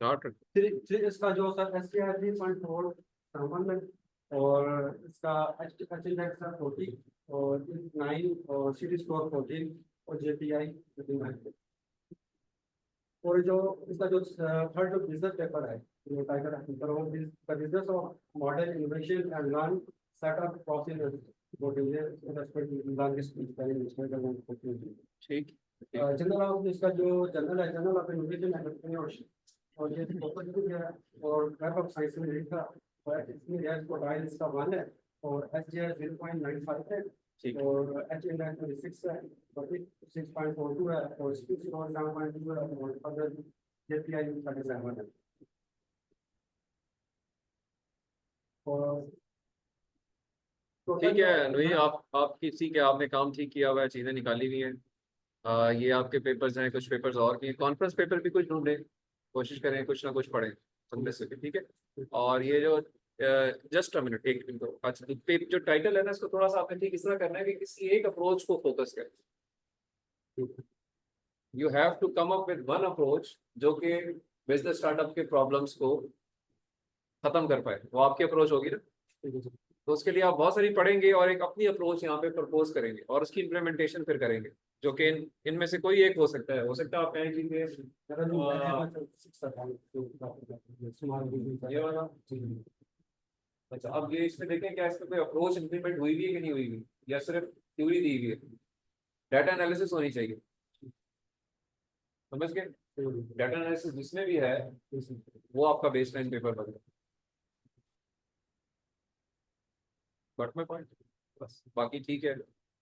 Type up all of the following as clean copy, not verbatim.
Start. इसका जो sir S T R 3.4 है, और इसका एच इंडेक्स है 40, और 9, और सी डी स्कोर 14, और जे पी आई 9। और जो इसका जो थर्ड जो बिजनेस पेपर है, जो tiger business of model innovation and learn setup process ठीक। जनरल ऑफ इसका जो जनरल है, general of innovation and entrepreneurship, और ये फोकस भी है, और वेब ऑफ साइंस में लिखा, और इसमें एस को डायल इसका 1 है, और एस जे 0.95 है, और एच इंडेक्स 6 है, और 6.42 है, और स्पीड स्कोर 7.2 है, और अदर जेपीआई 37 है। और ठीक है नहीं, आप किसी के आपने काम ठीक किया हुआ है, चीज़ें निकाली हुई हैं। ये आपके पेपर्स हैं, कुछ पेपर्स और भी हैं, कॉन्फ्रेंस पेपर भी कुछ ढूंढें, कोशिश करें कुछ ना कुछ पढ़ें उनमें से भी, ठीक है। और ये जो जस्ट अ मिनट, एक मिनट, अच्छा जो टाइटल है ना, इसको थोड़ा सा आपने ठीक इस तरह करना है कि किसी एक अप्रोच को फोकस करें। You have to come up with one approach जो कि बिजनेस स्टार्टअप के प्रॉब्लम्स को खत्म कर पाए, वो आपकी अप्रोच होगी ना। तो उसके लिए आप बहुत सारी पढ़ेंगे और एक अपनी अप्रोच यहाँ पे प्रपोज करेंगे और उसकी इम्प्लीमेंटेशन फिर करेंगे, जो कि इनमें से कोई एक हो सकता है। हो सकता है आप कहें कि ये वाला, अच्छा अब ये इसमें देखें क्या इसमें कोई अप्रोच इम्प्लीमेंट हुई भी है कि नहीं हुई भी, या सिर्फ थ्योरी दी हुई है। डाटा एनालिसिस होनी चाहिए, समझ गए। डाटा एनालिसिस जिसमें भी है वो आपका बेसलाइन पेपर बन गया, बट में पॉइंट बस, बाकी ठीक है,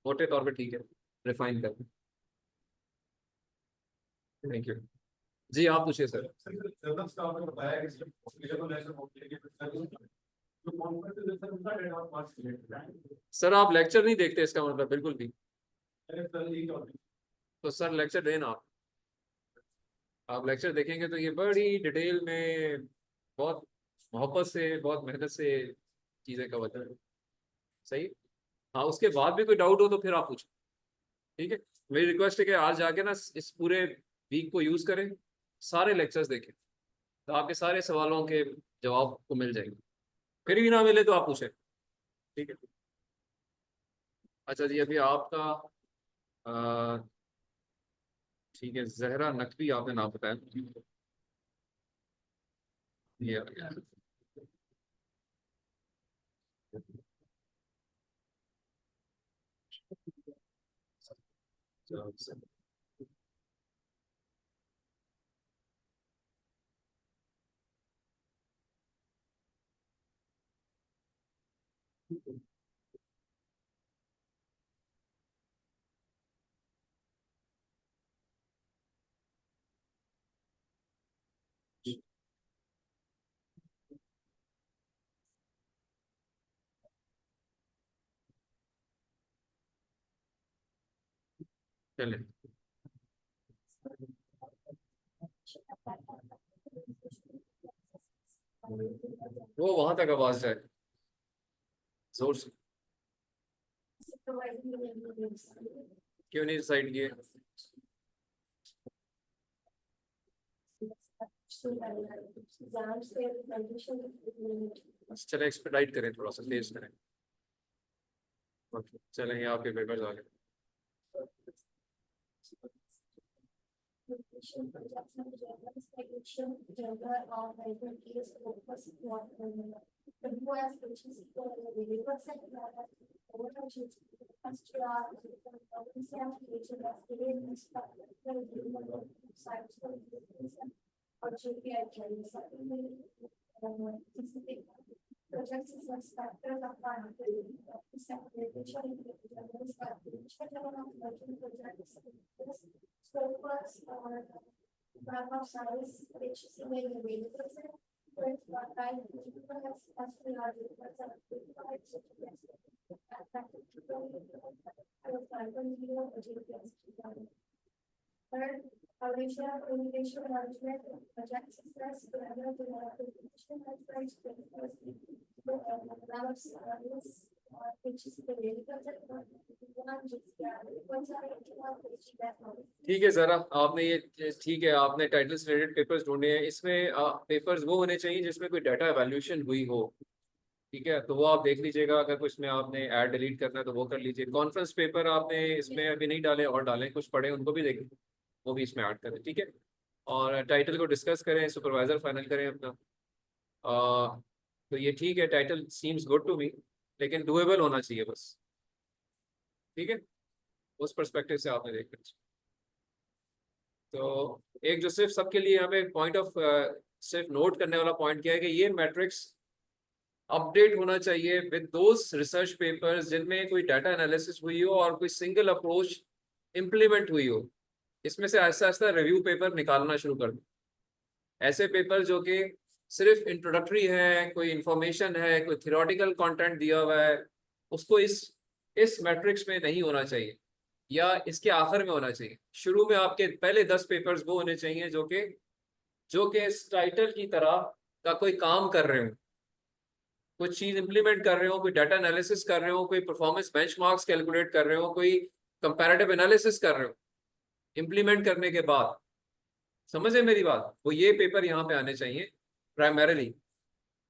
मोटे तौर पे ठीक है, रिफाइन कर। थैंक यू जी, आप पूछिए सर। सर आप लेक्चर नहीं देखते इसका मतलब बिल्कुल भी, तो सर लेक्चर देना आप लेक्चर देखेंगे तो ये बड़ी डिटेल में, बहुत मोहब्बत से, बहुत मेहनत से चीज़ें कवर करें, सही। हाँ उसके बाद भी कोई डाउट हो तो फिर आप पूछें, ठीक है। मेरी रिक्वेस्ट है कि आज जाके ना इस पूरे वीक को यूज़ करें, सारे लेक्चर्स देखें, तो आपके सारे सवालों के जवाब को मिल जाएंगे। फिर भी ना मिले तो आप पूछें, ठीक है। अच्छा जी, अभी आपका ठीक है, जहरा नकवी आपने नाम बताया, ये आ गया। चले, वो वहां तक आवाज जाए जोर से, क्यों नहीं डिसाइड किए। चले एक्सपेडाइट करें, थोड़ा सा तेज करें। ओके चलें, ये आपके पेपर्स आ गए। ठीक है जरा आपने ये ठीक है, आपने टाइटल से रिलेटेड पेपर्स ढूंढे हैं। इसमें पेपर्स वो होने चाहिए जिसमें कोई डाटा एवेल्यूएशन हुई हो। ठीक है, तो वो आप देख लीजिएगा। अगर कुछ में आपने ऐड डिलीट करना है तो वो कर लीजिए। कॉन्फ्रेंस पेपर आपने इसमें अभी नहीं डाले, और डालें कुछ पढ़े उनको भी देखें, वो भी इसमें ऐड करें। ठीक है, और टाइटल को डिस्कस करें, सुपरवाइजर फाइनल करें अपना। तो ये ठीक है, title seems good to me, लेकिन डुएबल होना चाहिए बस। ठीक है, उस पर्सपेक्टिव से आपने देखना चाहिए। तो एक जो सिर्फ सबके लिए यहाँ पे पॉइंट ऑफ सिर्फ नोट करने वाला पॉइंट क्या है कि ये मैट्रिक्स अपडेट होना चाहिए विद दोस रिसर्च पेपर्स जिनमें कोई डाटा एनालिसिस हुई हो और कोई सिंगल अप्रोच इम्प्लीमेंट हुई हो। इसमें से आहिस्ता आहिस्ता रिव्यू पेपर निकालना शुरू कर दो। ऐसे पेपर जो कि सिर्फ इंट्रोडक्टरी है, कोई इंफॉर्मेशन है, कोई थियोरेटिकल कंटेंट दिया हुआ है, उसको इस मैट्रिक्स में नहीं होना चाहिए, या इसके आखिर में होना चाहिए। शुरू में आपके पहले 10 पेपर्स वो होने चाहिए जो कि इस टाइटल की तरह का कोई काम कर रहे हो, कोई चीज इंप्लीमेंट कर रहे हो, कोई डाटा एनालिसिस कर रहे हो, कोई परफॉर्मेंस बेंचमार्क्स कैलकुलेट कर रहे हो, कोई कंपैरेटिव एनालिसिस कर रहे हो। इंप्लीमेंट करने के बाद, समझे मेरी बात, वो ये पेपर यहाँ पे आने चाहिए प्राइमरीली।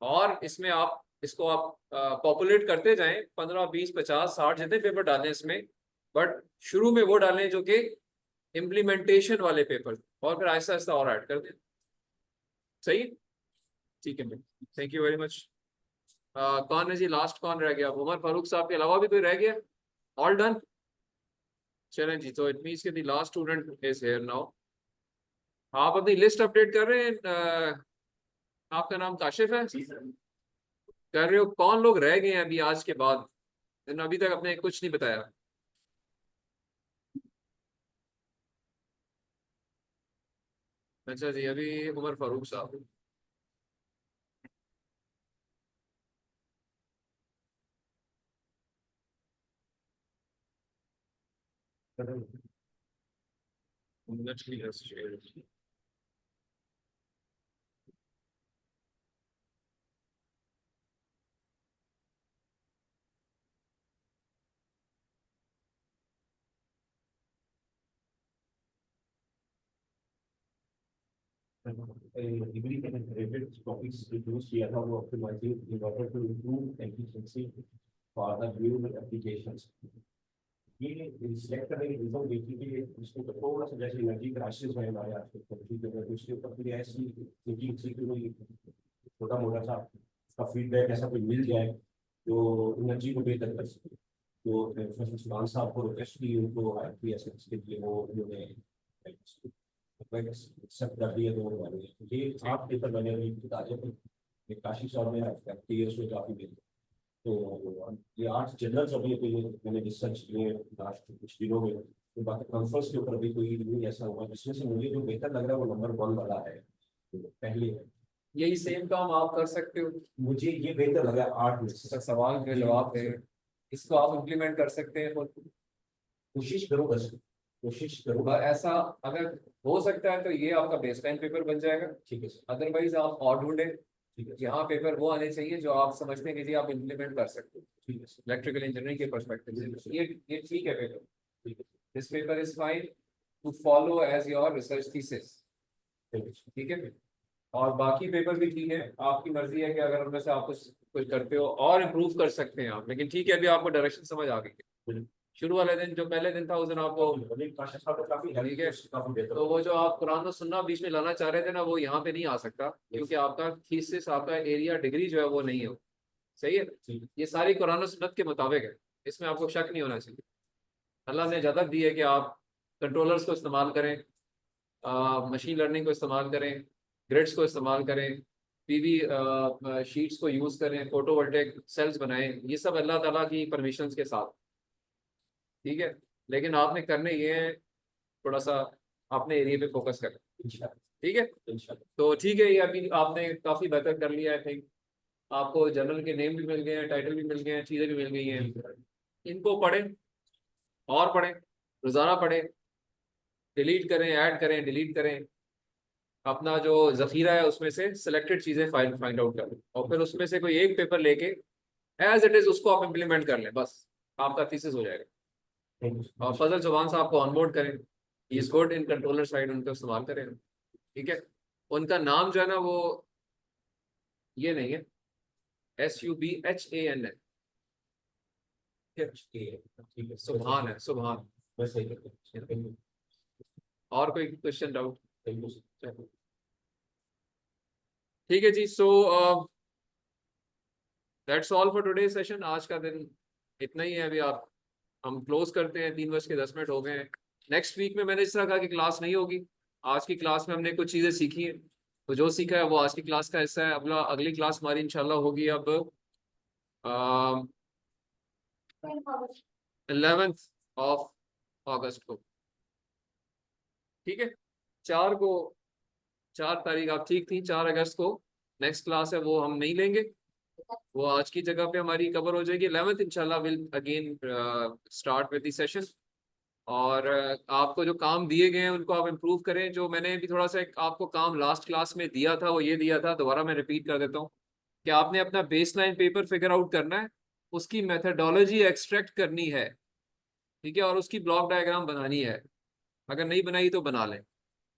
और इसमें आप इसको आप पॉपुलेट करते जाएं, 15 20 50 60 जितने पेपर डालें इसमें, बट शुरू में वो डालें जो कि इम्प्लीमेंटेशन वाले पेपर, और फिर आहिस्ता आहिस्ता और ऐड कर दें। सही है? ठीक है ma'am, thank you very much. कौन है जी लास्ट, कौन रह गया? उमर फारूक साहब के अलावा भी कोई रह गया? All done? चलें जी, तो इट मीन्स के the last student is here now. आप अपनी लिस्ट अपडेट कर रहे हैं? आपका नाम काशिफ है? कर रहे हो? कौन लोग रह गए हैं अभी आज के बाद? अभी तक आपने कुछ नहीं बताया। अच्छा जी, अभी उमर फारूक साहब। degree and related topics reduced किया था वो optimizing in order to improve efficiency for the view applications. ये सिलेक्ट करने की रिजल्ट देखी कि उसको तो थोड़ा सा जैसे एनर्जी क्राइसिस में हमारे आज के कंफ्यूज है, तो उसके ऊपर फिर ऐसी थिंकिंग सी कि कोई छोटा मोटा सा उसका फीडबैक ऐसा कोई मिल जाए जो एनर्जी को बेहतर कर सके। तो प्रोफेसर सुभान साहब को रिक्वेस्ट की, उनको आईपीएस के लिए वो उन्होंने सब कर दिए। तो ये आप पेपर मैंने अभी बता दिया, एक काशी साहब में उसमें काफी बेहतर। तो ये 8 जनरल्स अभी कोई मैंने रिसर्च किए लास्ट कुछ दिनों में। तो बाकी कॉन्फ्रेंस के ऊपर भी कोई नहीं ऐसा हुआ जिसमें से मुझे जो बेहतर लग रहा है वो नंबर 1 वाला है, तो पहले है। यही सेम काम आप कर सकते हो। मुझे ये बेहतर लग रहा है 8 में से। सवाल के जवाब है, इसको आप इम्प्लीमेंट कर सकते हैं खुद। कोशिश करो, बस कोशिश करो। ऐसा अगर हो सकता है तो ये आपका बेसलाइन पेपर बन जाएगा। ठीक है सर, अदरवाइज आप और ढूंढे। ठीक है यहाँ पेपर वो आने चाहिए जो आप समझते हैं कि जी आप इम्प्लीमेंट कर सकते हो ठीक है सर, इलेक्ट्रिकल इंजीनियरिंग के पर्सपेक्टिव से। ये ठीक है पेपर। ठीक है this paper is fine to follow as your research thesis. ठीक है। ठीक है, और बाकी पेपर भी ठीक है, आपकी मर्जी है कि अगर उनमें से आप कुछ करते हो और इम्प्रूव कर सकते हैं आप। लेकिन ठीक है, अभी आपको डायरेक्शन समझ आ गई है। शुरू वाले दिन जो पहले दिन था उस दिन आपको ठीक है। तो वो जो आप कुरान और सुन्ना बीच में लाना चाह रहे थे ना, वो यहाँ पे नहीं आ सकता, क्योंकि आपका थीसिस, आपका एरिया डिग्री जो है वो नहीं है। सही है, ये सारी कुरान और सुन्नत के मुताबिक है, इसमें आपको शक नहीं होना चाहिए। अल्लाह ने इजाज़त दी है कि आप कंट्रोलर्स को इस्तेमाल करें, मशीन लर्निंग को इस्तेमाल करें, ग्रिड्स को इस्तेमाल करें, पीवी शीट्स को यूज़ करें, फोटोवोल्टेइक सेल्स बनाएं, ये सब अल्लाह ताला की परमिशंस के साथ। ठीक है, लेकिन आपने करने ये है थोड़ा सा अपने एरिया पे फोकस करें। ठीक है, तो ठीक है, ये अभी आपने काफ़ी बेहतर कर लिया। आई थिंक आपको जर्नल के नेम भी मिल गए हैं, टाइटल भी मिल गए हैं, चीज़ें भी मिल गई हैं। इनको पढ़ें और पढ़ें, रोज़ाना पढ़ें, डिलीट करें, ऐड करें, डिलीट करें। अपना जो जखीरा है उसमें से सिलेक्टेड चीज़ें फाइंड आउट करें, और फिर उसमें से कोई एक पेपर लेके एज इट इज उसको आप इम्प्लीमेंट कर लें, बस आपका थीसिस हो जाएगा। Thank you. और फजल चौहान साहब को ऑनबोर्ड करें, he is good in controller side, उनको इस्तेमाल करें, ठीक है। उनका नाम जो है ना वो ये नहीं है, SUBHAN है, ठीक है, सुभान है, सुभान। बस सही है। Thank you. और कोई question doubt? Thank you, sir. ठीक है जी, so that's all for today session. आज का दिन इतना ही है। अभी आप हम क्लोज करते हैं, 3:10 हो गए हैं। नेक्स्ट वीक में मैंने इस तरह कहा कि क्लास नहीं होगी। आज की क्लास में हमने कुछ चीज़ें सीखी हैं, तो जो सीखा है वो आज की क्लास का हिस्सा है। अगली क्लास हमारी इंशाल्लाह होगी अब 11 अगस्त को, ठीक है। 4 तारीख आप ठीक थी, 4 अगस्त को नेक्स्ट क्लास है, वो हम नहीं लेंगे, वो आज की जगह पे हमारी कवर हो जाएगी। 11 इंशाल्लाह will again start with the session. और आपको जो काम दिए गए हैं उनको आप इम्प्रूव करें। जो मैंने भी थोड़ा सा आपको काम लास्ट क्लास में दिया था वो ये दिया था, दोबारा मैं रिपीट कर देता हूँ कि आपने अपना बेसलाइन पेपर फिगर आउट करना है, उसकी मेथडोलॉजी एक्सट्रैक्ट करनी है, ठीक है, और उसकी ब्लॉक डायग्राम बनानी है। अगर नहीं बनाई तो बना लें।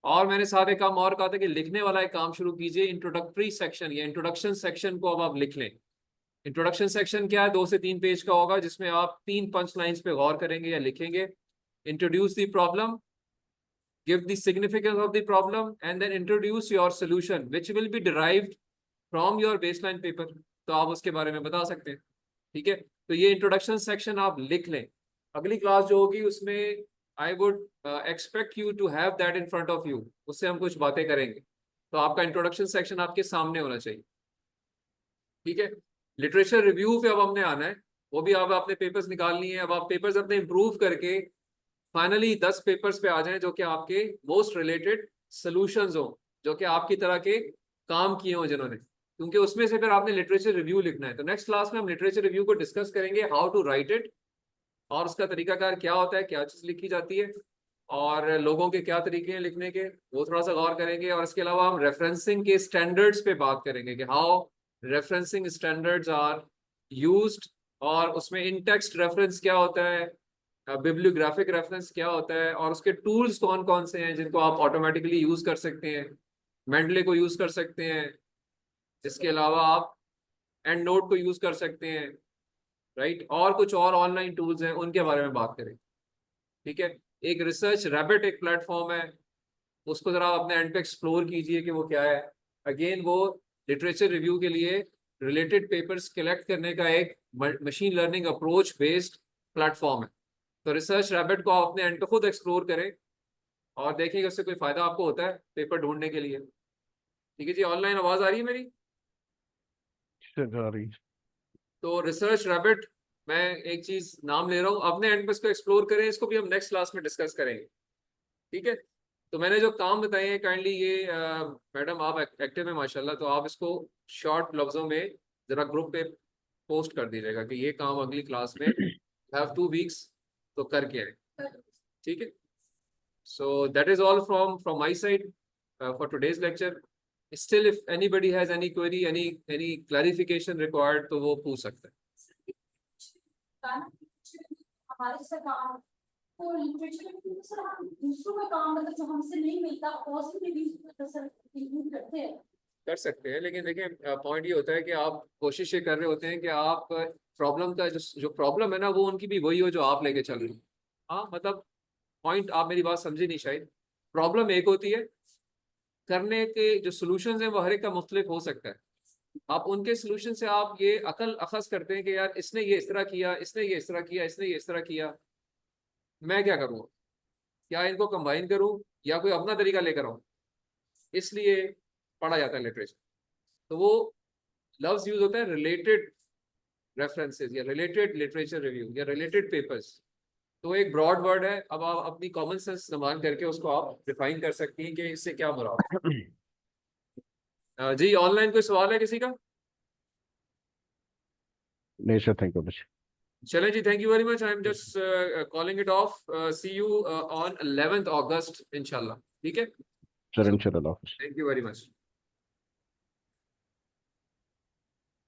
और मैंने साथ एक काम और कहा था कि लिखने वाला एक काम शुरू कीजिए, इंट्रोडक्टरी सेक्शन या इंट्रोडक्शन सेक्शन को अब आप लिख लें। इंट्रोडक्शन सेक्शन क्या है? 2 से 3 पेज का होगा, जिसमें आप 3 पंच लाइन्स पे गौर करेंगे या लिखेंगे। Introduce the problem, give the significance of the problem, and then introduce your solution which will be derived from your baseline paper। तो आप उसके बारे में बता सकते हैं, ठीक है। तो ये इंट्रोडक्शन सेक्शन आप लिख लें। अगली क्लास जो होगी उसमें I would expect you to have that in front of you, उससे हम कुछ बातें करेंगे। तो आपका इंट्रोडक्शन सेक्शन आपके सामने होना चाहिए, ठीक है। लिटरेचर रिव्यू पे अब हमने आना है, वो भी अब आपने पेपर्स निकाल लिए हैं। अब आप पेपर्स अपने इम्प्रूव करके फाइनली 10 पेपर्स पे आ जाएं जो कि आपके मोस्ट रिलेटेड सॉल्यूशंस हो, जो कि आपकी तरह के काम किए हों जिन्होंने, क्योंकि उसमें से फिर आपने लिटरेचर रिव्यू लिखना है। तो नेक्स्ट क्लास में हम लिटरेचर रिव्यू को डिस्कस करेंगे, हाउ टू राइट इट, और उसका तरीकाकार क्या होता है, क्या चीज़ लिखी जाती है, और लोगों के क्या तरीके हैं लिखने के, वो थोड़ा सा गौर करेंगे। और इसके अलावा हम रेफरेंसिंग के स्टैंडर्ड्स पे बात करेंगे कि how referencing standards are used, और उसमें इन टेक्स्ट रेफरेंस क्या होता है, बिब्लियोग्राफिक रेफरेंस क्या होता है, और उसके टूल्स कौन कौन से हैं जिनको आप ऑटोमेटिकली यूज कर सकते हैं। मेंडले को यूज कर सकते हैं, इसके अलावा आप एंड नोट को यूज कर सकते हैं, राइट, और कुछ और ऑनलाइन टूल्स हैं उनके बारे में बात करें, ठीक है। एक रिसर्च रैबिट एक प्लेटफॉर्म है, उसको जरा अपने एंड पे एक्सप्लोर कीजिए कि वो क्या है। अगेन वो लिटरेचर रिव्यू के लिए रिलेटेड पेपर्स कलेक्ट करने का एक machine learning approach based platform है। तो रिसर्च रैबिट को आप अपने एंड पे खुद एक्सप्लोर करें और देखिएगा उससे कोई फायदा आपको होता है पेपर ढूंढने के लिए, ठीक है जी। ऑनलाइन आवाज आ रही है मेरी? आ रही। तो रिसर्च रैबिट, मैं एक चीज नाम ले रहा हूँ, अपने एंड पे इसको एक्सप्लोर करें, इसको भी हम नेक्स्ट क्लास में डिस्कस करेंगे, ठीक है। तो मैंने जो काम बताए हैं काइंडली ये मैडम आप एक्टिव है माशाल्लाह, तो आप इसको शॉर्ट लफ्जों में जरा ग्रुप पे पोस्ट कर दीजिएगा कि ये काम अगली क्लास में हैव 2 वीक्स तो करके आए, ठीक है। So that is all from my side for today's lecture. Still if anybody has any query, any clarification required, तो वो पूछ सकता है। हमारे जैसा काम तो लिटरेचर सर, हम दूसरों का काम मतलब जो हमसे नहीं मिलता पॉजिटिव रिव्यूज सर इंक्लूड करते हैं, कर सकते हैं, लेकिन देखिए पॉइंट ये होता है कि आप कोशिश ये कर रहे होते हैं कि आप प्रॉब्लम का जो प्रॉब्लम है ना वो उनकी भी वही हो जो आप लेके चल रहे हैं। हाँ मतलब पॉइंट आप मेरी बात समझे नहीं शायद। प्रॉब्लम एक होती है, करने के जो सोल्यूशन है वो हर एक का मुख्तलिफ हो सकता है। आप उनके सोल्यूशन से आप ये अकल अखज़ करते हैं कि यार इसने ये इस तरह किया, इसने ये इस तरह किया, इसने ये इस तरह किया, मैं क्या करूँ, क्या इनको कंबाइन करूँ या कोई अपना तरीका लेकर आऊँ, इसलिए पढ़ा जाता है लिटरेचर। तो वो लफ्ज यूज होता है रिलेटेड रेफरेंसेस या रिलेटेड लिटरेचर रिव्यू या रिलेटेड पेपर्स। तो एक ब्रॉड वर्ड है, अब आप अपनी कॉमन सेंस इस्तेमाल करके उसको आप डिफाइन कर सकती हैं कि इससे क्या मुराद है। जी ऑनलाइन कोई सवाल है किसी का? नहीं सर, थैंक यू मच। चलें जी, thank you very much. I am just calling it off. See you on 11 August इंशाल्लाह, ठीक है सर इंशाल्लाह। Thank you very much.